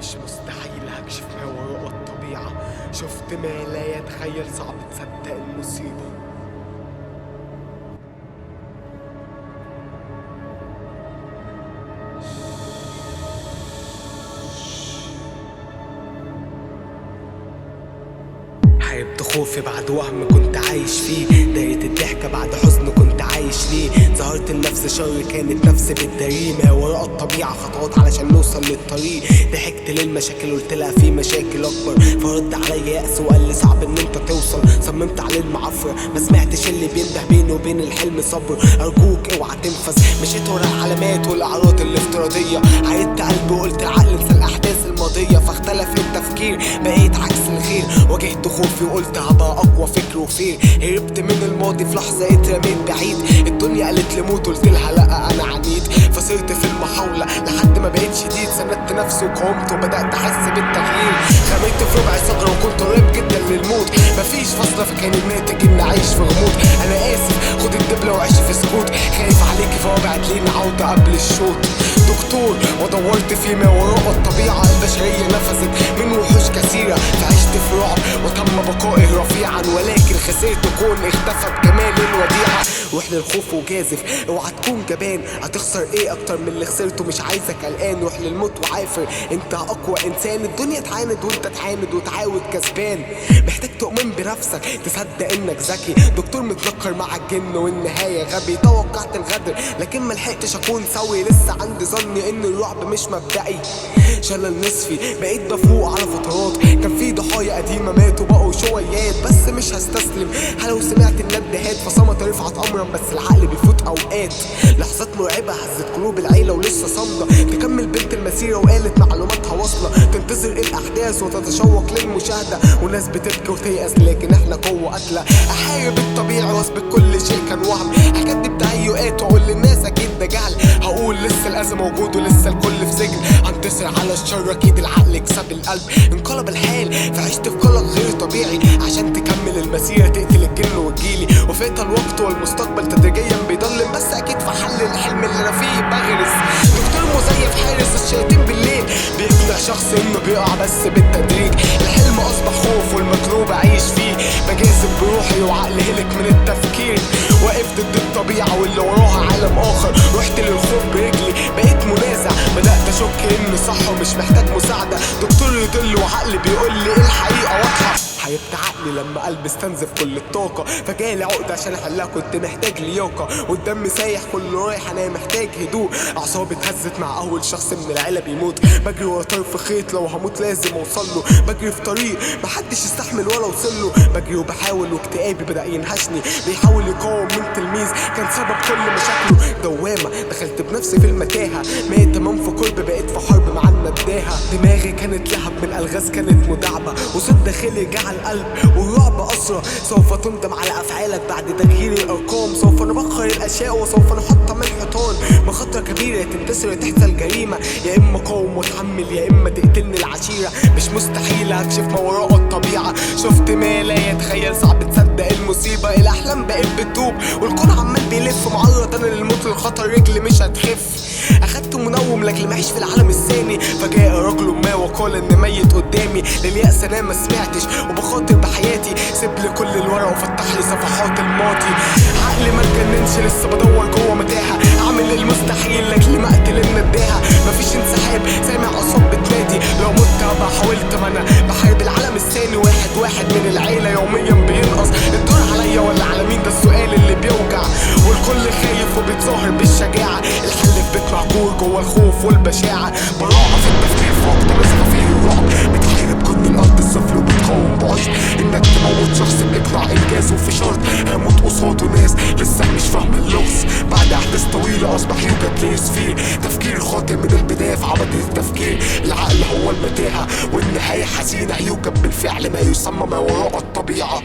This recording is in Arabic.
مش مستحيل هكشف ما وراء الطبيعة. شفت ما لا يتخيل، صعب تصدق المصيبة. حاربت خوفي بعد وهم كنت عايش فيه، دايرة الضحكة بعد حزن كنت عايش ليه. ظهرت لنفس شر كانت نفسي بالدري، ما وراء الطبيعة خطوات علشان نوصل للطريق. ضحكت للمشاكل قلت لها في مشاكل اكبر، فرد عليا يأس وقال لي صعب ان انت توصل. صممت عليه المعفرة ما سمعتش اللي بينده بيني وبين الحلم صبر. ارجوك اوعى تنفذ، مشيت ورا العلامات والاعراض الافتراضية. عيدت قلبي وقلت العقل انسى الاحداث الماضية، فاختلف التفكير بقيت عكس الخير. واجهت خوفي وقلت هبقى اقوى فكر وفير. هربت من الماضي في لحظة اترميت بعيد. الدنيا قالت لي موت قلت لها لا انا عنيد. فصرت في المحاولة لحد ما بقيت شديد، سندت نفسي وقمت وبدأت احس بالتغيير. خميت في ربع صغر وكنت قريب جدا للموت، مفيش فصلة فكان الناتج اني عايش في غموض. انا اسف خد الدبلة وعيش في سكوت، خايف عليكي فوابعت لينا عودة قبل الشوط. دكتور ودورت فيما وراء الطبيعة، البشرية نفذت من وحوش كثيرة. فعشت في رعب وتم بقائي رفيعا، ولكن خسرت كون اختفى بجمال الوديعة. روح للخوف وجازف اوعى تكون جبان، هتخسر ايه اكتر من اللي خسرته؟ مش عايزك قلقان، روح للموت وعافر انت اقوى انسان. الدنيا تعاند وانت تعاند وتعاود كسبان. محتاج تؤمن بنفسك تصدق انك ذكي، دكتور متنكر مع الجن والنهاية غبي. توقعت الغدر لكن ملحقتش اكون سوي، لسه عندي ظني ان الرعب مش مبدئي. شلل نصفي بقيت بفوق على فترات، كان في ضحايا قديمة ماتوا بقوا شويات. بس مش هستسلم لو سمعت الندهات، فصمت رفعت امرا بس العقل بيفوت اوقات. لحظات مرعبة هزت قلوب العيلة ولسه صامدة. تكمل بنت المسيرة وقالت معلوماتها واصلة، تنتظر الاحداث وتتشوق للمشاهدة. وناس بتبكي وتيأس لكن احنا قوة قاتلة. احارب الطبيعي واثبت كل شيء كان وهم، هكدب تهيؤات واقول للناس اكيد ده جهل. هقول لسه الاذى موجود ولسه الكل في سجن، هنتصر على الشر اكيد العقل يكسب القلب. انقلب الحال فعشت في قلق غير طبيعي، عشان تكمل المسيرة تقتل الجن وتجيلي. وفات الوقت والمستقبل تدريجيا بيضلم، بس اكيد في حل الحلم اللي انا فيه بغرس. دكتور مزيف حارس الشياطين بالليل، بيقنع شخص انه بيقع بس بالتدريج. الحلم اصبح خوف والمطلوب اعيش فيه، بجاذب بروحي وعقلي هلك من التفكير. واقف ضد الطبيعة واللي وراها عالم اخر، رحت للخوف برجلي بقيت منازع. بدأت اشك اني صح ومش محتاج مساعدة، دكتور يضل وعقلي بيقول لي الحقيقة واضحة. حيبت عقلي لما قلبي استنزف كل الطاقة، فجالي عقدة عشان احلها كنت محتاج لياقة. والدم سايح كله رايح انا محتاج هدوء. اعصابي اتهزت مع اول شخص من العيلة بيموت، بجري ورا طرف خيط لو هموت لازم اوصله. بجري في طريق محدش يستحمل ولا اوصله، بجري وبحاول واكتئابي بدأ ينهشني. بيحاول يقاوم من تلميذ كان سبب كل مشاكله. دوامة دخلت بنفسي في المتاهة، ميت تمام في قرب بقيت في حرب مع النداهة. دماغي كانت لهب من الغاز كانت مداعبة، وصوت داخلي جعل القلب والرعب أسرى. سوف تندم على أفعالك بعد تغيير الأرقام، سوف نبخر الأشياء وسوف نحط من الحيطان. مخاطرة كبيرة يا تنتصر يا تحصل جريمة، يا إما قاوم وتحمل يا إما تقتلني العشيرة. مش مستحيل هكشف ما وراء الطبيعة، شفت ما لا يتخيل صعب تصدق المصيبة. الأحلام بقت بتدوب والكون عمال بيلف، معرض أنا للموت للخطر رجلي مش هتخف. أخدت منوم لكن معيش في العالم الثاني، فجاء رجل ما وقال إن ميت قدامي. لليأس أنا ما سمعتش وبخاطر بحياتي، سيب لي كل الورق وفتح لي صفحات الماضي. عقلي ما اتجننش لسه بدور جوه متاهة، أعمل المستحيل لأجل ما أقتل النداهة. مفيش انسحاب سامع أصوات بتنادي، لو مت أبقى حاولت ما أنا بحارب العالم الثاني. واحد واحد من العيلة يوميا بينقص، الدور عليا ولا على مين؟ ده السؤال اللي بيوجع، والكل خايف وبيتظاهر بالشجاعة. الحل في بيت معقول جوه الخوف والبشاعة، براعة في التفكير في وقت نزل فيه الرعب. بتحارب كل الأرض الصفر وبتقاوم بعشق إنك تموت شخص بإقناع إنجاز. وفي شرط هموت قصاده ناس لسه مش فاهم اللغز، بعد أحداث طويلة أصبح يوجد ليس فيه تفكير خاطئ من البداية في عبث التفكير. العقل هو المتاهة والنهاية حزينة، يوجد بالفعل ما يسمى ما وراء الطبيعة.